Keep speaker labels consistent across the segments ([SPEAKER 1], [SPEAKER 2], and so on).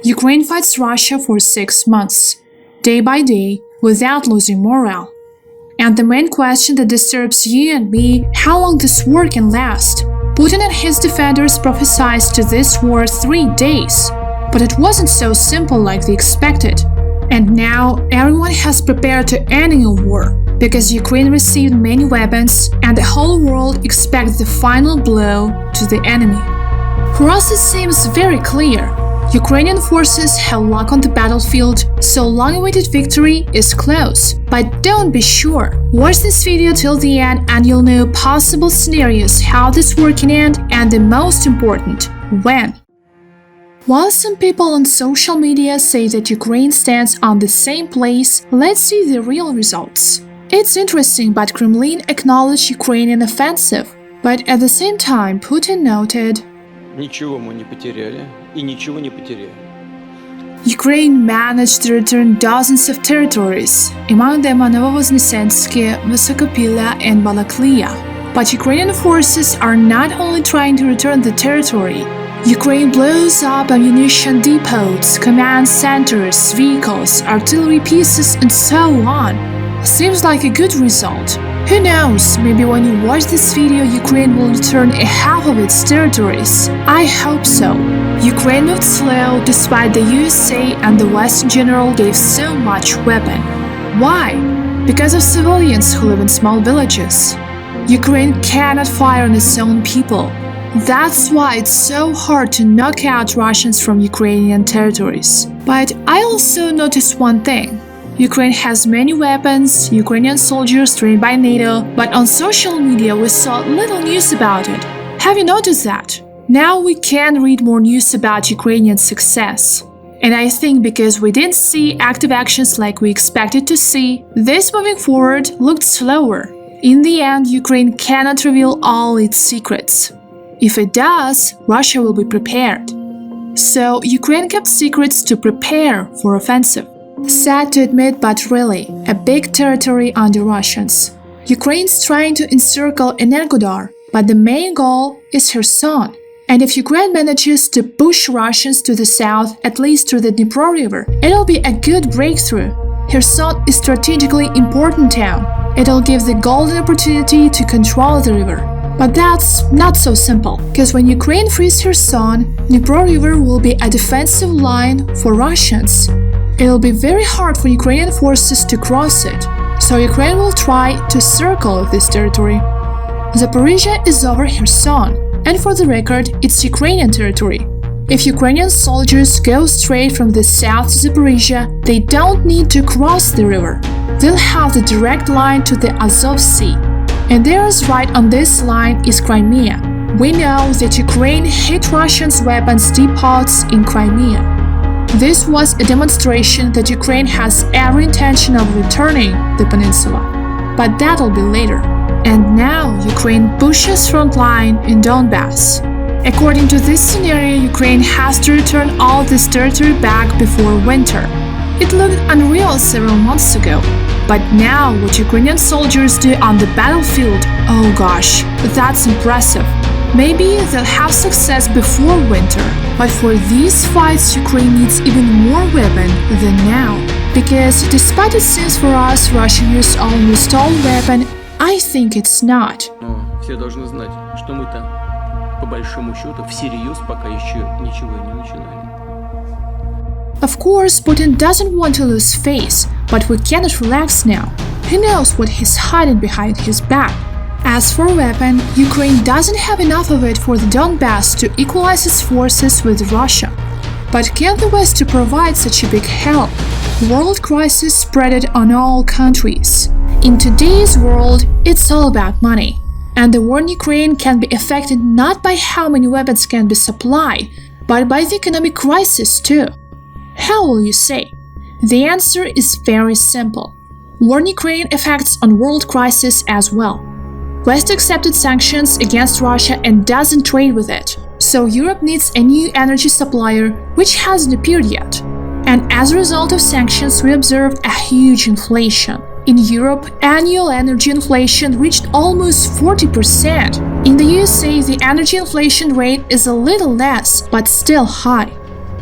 [SPEAKER 1] Ukraine fights Russia for 6 months, day by day, without losing morale. And the main question that disturbs you and me, how long this war can last. Putin and his defenders prophesied to this war 3 days, but it wasn't so simple like they expected. And now everyone has prepared to ending a war, because Ukraine received many weapons and the whole world expects the final blow to the enemy. For us it seems very clear. Ukrainian forces have luck on the battlefield, so long-awaited victory is close. But don't be sure. Watch this video till the end and you'll know possible scenarios how this war can end and the most important, when. While some people on social media say that Ukraine stands on the same place, let's see the real results. It's interesting, but Kremlin acknowledged Ukrainian offensive. But at the same time, Putin noted,
[SPEAKER 2] Ничего мы не потеряли и ничего не потеряем.
[SPEAKER 1] Ukraine managed to return dozens of territories, among them are Novovoznesensky, Vysokopilya and Balaklia. But Ukrainian forces are not only trying to return the territory. Ukraine blows up ammunition depots, command centers, vehicles, artillery pieces, and so on. Seems like a good result. Who knows, maybe when you watch this video, Ukraine will return a half of its territories. I hope so. Ukraine moved slow despite the USA and the West in general gave so much weapon. Why? Because of civilians who live in small villages. Ukraine cannot fire on its own people. That's why it's so hard to knock out Russians from Ukrainian territories. But I also noticed one thing. Ukraine has many weapons, Ukrainian soldiers trained by NATO, but on social media we saw little news about it. Have you noticed that? Now we can read more news about Ukrainian success. And I think because we didn't see active actions like we expected to see, this moving forward looked slower. In the end, Ukraine cannot reveal all its secrets. If it does, Russia will be prepared. So Ukraine kept secrets to prepare for offensive. Sad to admit, but really, a big territory under Russians. Ukraine's trying to encircle Energodar, but the main goal is Kherson. And if Ukraine manages to push Russians to the south, at least through the Dnipro River, it'll be a good breakthrough. Kherson is a strategically important town. It'll give the golden opportunity to control the river. But that's not so simple, because when Ukraine frees Kherson, Dnipro River will be a defensive line for Russians. It'll be very hard for Ukrainian forces to cross it, so Ukraine will try to circle this territory. Zaporizhia is over Kherson, and for the record, it's Ukrainian territory. If Ukrainian soldiers go straight from the south to Zaporizhia, they don't need to cross the river. They'll have the direct line to the Azov Sea. And there's right on this line is Crimea. We know that Ukraine hit Russians' weapons depots in Crimea. This was a demonstration that Ukraine has every intention of returning the peninsula. But that'll be later. And now Ukraine pushes front line in Donbass. According to this scenario, Ukraine has to return all this territory back before winter. It looked unreal several months ago. But now what Ukrainian soldiers do on the battlefield, oh gosh, that's impressive. Maybe they'll have success before winter, but for these fights Ukraine needs even more weapon than now. Because despite it seems for us Russia used almost all weapon, I think it's not.
[SPEAKER 2] Но все должны знать, что мы-то по большому счету всерьез пока еще ничего не начинали.
[SPEAKER 1] Of course, Putin doesn't want to lose face, but we cannot relax now. Who knows what he's hiding behind his back? As for weapon, Ukraine doesn't have enough of it for the Donbass to equalize its forces with Russia. But can the West to provide such a big help? World crisis spread on all countries. In today's world, it's all about money. And the war in Ukraine can be affected not by how many weapons can be supplied, but by the economic crisis too. How will you say? The answer is very simple. War in Ukraine affects on world crisis as well. West accepted sanctions against Russia and doesn't trade with it, so Europe needs a new energy supplier which hasn't appeared yet. And as a result of sanctions, we observed a huge inflation. In Europe, annual energy inflation reached almost 40%. In the USA, the energy inflation rate is a little less, but still high.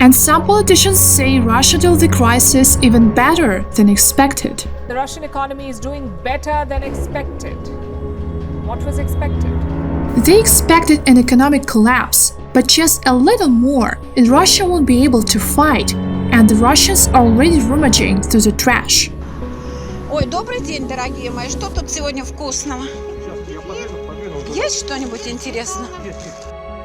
[SPEAKER 1] And some politicians say Russia dealt the crisis even better than expected.
[SPEAKER 3] The Russian economy is doing better than expected. What was expected?
[SPEAKER 1] They expected an economic collapse, but just a little more, and Russia won't be able to fight, and the Russians are already rummaging through the trash.
[SPEAKER 4] Ой, добрый день, дорогие мои. Что тут сегодня вкусного? Есть что-нибудь интересное?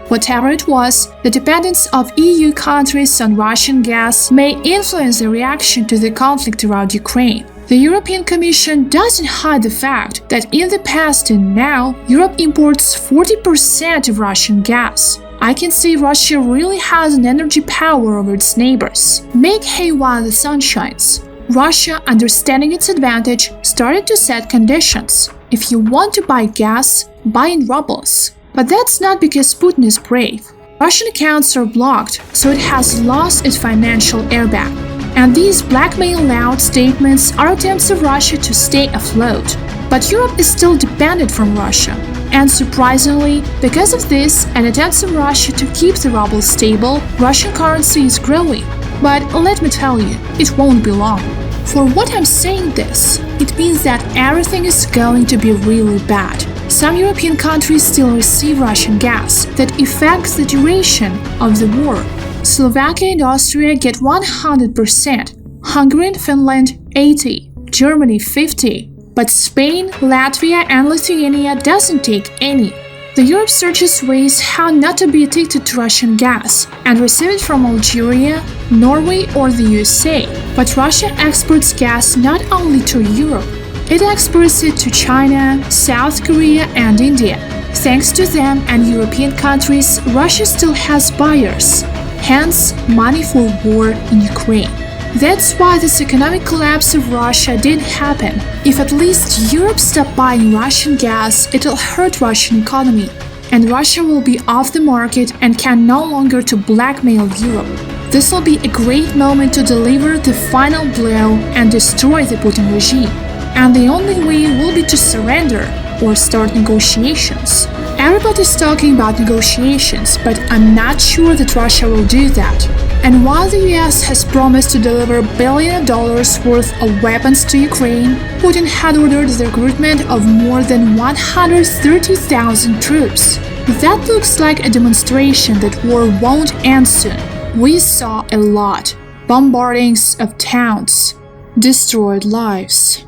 [SPEAKER 1] Whatever it was, the dependence of EU countries on Russian gas may influence the reaction to the conflict around Ukraine. The European Commission doesn't hide the fact that in the past and now, Europe imports 40% of Russian gas. I can say Russia really has an energy power over its neighbors. Make hay while the sun shines. Russia, understanding its advantage, started to set conditions. If you want to buy gas, buy in rubles. But that's not because Putin is brave. Russian accounts are blocked, so it has lost its financial airbag. And these blackmail-out statements are attempts of Russia to stay afloat. But Europe is still dependent from Russia. And surprisingly, because of this and attempts of Russia to keep the ruble stable, Russian currency is growing. But let me tell you, it won't be long. For what I'm saying this, it means that everything is going to be really bad. Some European countries still receive Russian gas that affects the duration of the war. Slovakia and Austria get 100%, Hungary and Finland 80%, Germany 50%, but Spain, Latvia and Lithuania doesn't take any. The Europe searches ways how not to be addicted to Russian gas and receive it from Algeria, Norway or the USA. But Russia exports gas not only to Europe, it exports it to China, South Korea and India. Thanks to them and European countries, Russia still has buyers, hence money for war in Ukraine. That's why this economic collapse of Russia didn't happen. If at least Europe stopped buying Russian gas, it'll hurt Russian economy, and Russia will be off the market and can no longer to blackmail Europe. This will be a great moment to deliver the final blow and destroy the Putin regime. And the only way will be to surrender or start negotiations. Everybody's talking about negotiations, but I'm not sure that Russia will do that. And while the US has promised to deliver $1 billion worth of weapons to Ukraine, Putin had ordered the recruitment of more than 130,000 troops. That looks like a demonstration that war won't end soon. We saw a lot. Bombardings of towns, destroyed lives.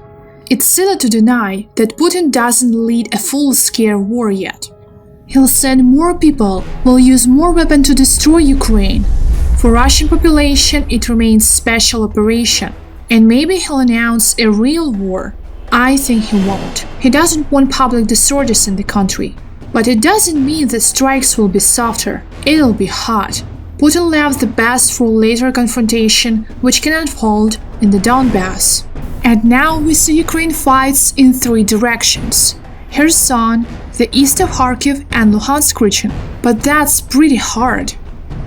[SPEAKER 1] It's silly to deny that Putin doesn't lead a full-scale war yet. He'll send more people, will use more weapons to destroy Ukraine. For Russian population, it remains special operation. And maybe he'll announce a real war. I think he won't. He doesn't want public disorders in the country. But it doesn't mean the strikes will be softer. It'll be hot. Putin left the best for later confrontation, which can unfold in the Donbass. And now we see Ukraine fights in 3 directions: Kherson, the east of Kharkiv and Luhansk region. But that's pretty hard.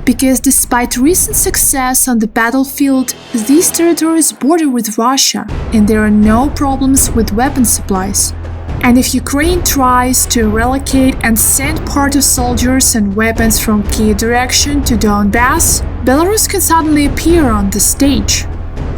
[SPEAKER 1] Because despite recent success on the battlefield, these territories border with Russia and there are no problems with weapon supplies. And if Ukraine tries to relocate and send part of soldiers and weapons from Kyiv direction to Donbass, Belarus can suddenly appear on the stage.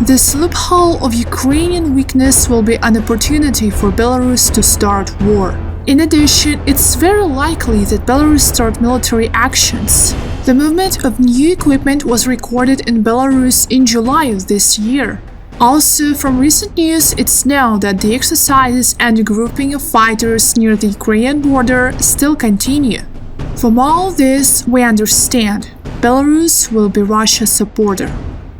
[SPEAKER 1] This loophole of Ukrainian weakness will be an opportunity for Belarus to start war. In addition, it's very likely that Belarus start military actions. The movement of new equipment was recorded in Belarus in July of this year. Also, from recent news, it's known that the exercises and the grouping of fighters near the Ukrainian border still continue. From all this, we understand Belarus will be Russia's supporter.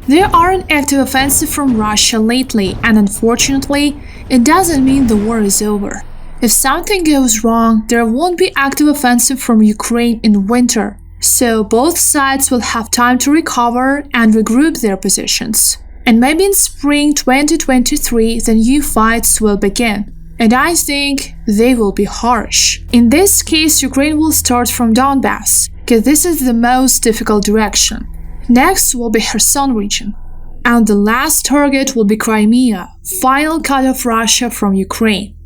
[SPEAKER 1] There are an active offensive from Russia lately, and unfortunately, it doesn't mean the war is over. If something goes wrong, there won't be active offensive from Ukraine in winter, so both sides will have time to recover and regroup their positions. And maybe in spring 2023 the new fights will begin. And I think they will be harsh. In this case, Ukraine will start from Donbass, because this is the most difficult direction. Next will be Kherson region. And the last target will be Crimea, final cut of Russia from Ukraine.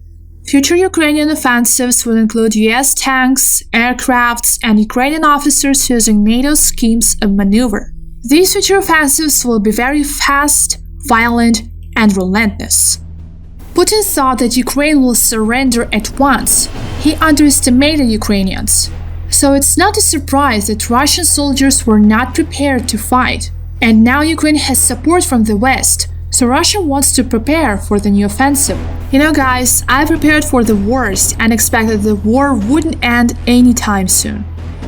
[SPEAKER 1] Future Ukrainian offensives will include US tanks, aircrafts, and Ukrainian officers using NATO schemes of maneuver. These future offensives will be very fast, violent, and relentless. Putin thought that Ukraine will surrender at once. He underestimated Ukrainians. So it's not a surprise that Russian soldiers were not prepared to fight. And now Ukraine has support from the West, so Russia wants to prepare for the new offensive. You know guys, I prepared for the worst and expected the war wouldn't end anytime soon.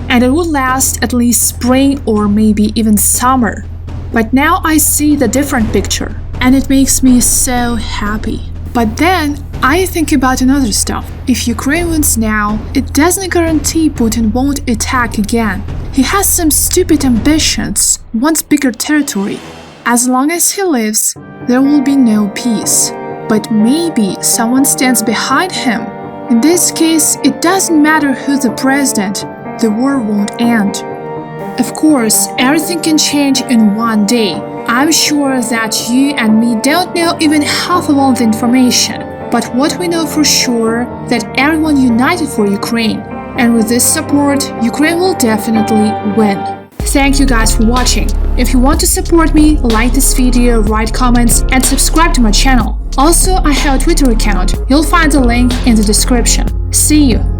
[SPEAKER 1] And it would last at least spring or maybe even summer. But now I see the different picture, and it makes me so happy. But then I think about another stuff. If Ukraine wins now, it doesn't guarantee Putin won't attack again. He has some stupid ambitions, wants bigger territory. As long as he lives, there will be no peace. But maybe someone stands behind him. In this case, it doesn't matter who's the president, the war won't end. Of course, everything can change in one day. I'm sure that you and me don't know even half of all the information. But what we know for sure, that everyone united for Ukraine. And with this support, Ukraine will definitely win. Thank you guys for watching. If you want to support me, like this video, write comments, and subscribe to my channel. Also, I have a Twitter account. You'll find the link in the description. See you!